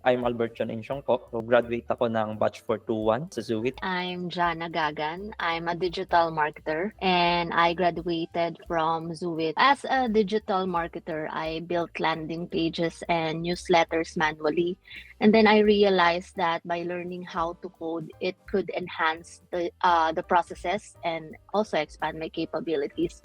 I'm Albert John Insyongko. So, graduate ako ng Batch 421 sa ZUIT. I'm Jana Gagan. I'm a digital marketer and I graduated from ZUIT. As a digital marketer, I built landing pages and newsletters manually. And then I realized that by learning how to code, it could enhance the processes and also expand my capabilities.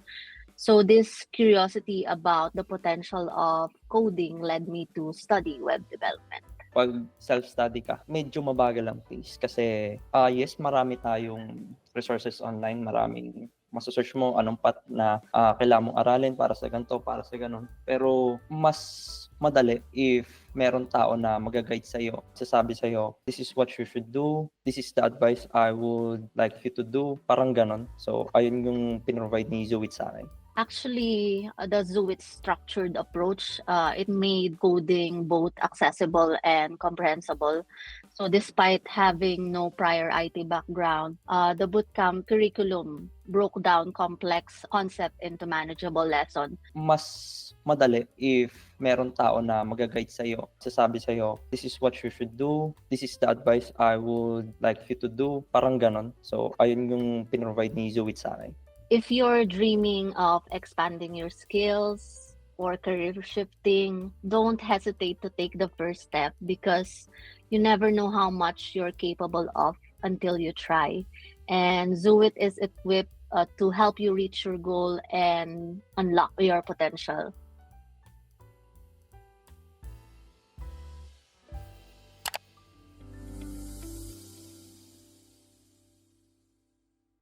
So this curiosity about the potential of coding led me to study web development. Pag self-study ka, medyo mabagal ang pace kasi yes, marami tayong resources online, maraming masasearch mo anong path na kailangan mong aralin para sa ganito, para sa ganon. Pero mas madali if meron tao na mag-guide sa'yo, sasabi sa'yo, this is what you should do, this is the advice I would like you to do, parang ganon. So, ayun yung pinrovide ni ZUIT sa akin. Actually, the ZUIT structured approach, it made coding both accessible and comprehensible. So despite having no prior IT background, the bootcamp curriculum broke down complex concept into manageable lessons. Mas madali if meron tao na mag-guide sa'yo, sasabi sa'yo, this is what you should do, this is the advice I would like you to do, parang ganon. So ayun yung pinrovide ni ZUIT sa akin. If you're dreaming of expanding your skills or career shifting, don't hesitate to take the first step because you never know how much you're capable of until you try. And ZUIT is equipped to help you reach your goal and unlock your potential.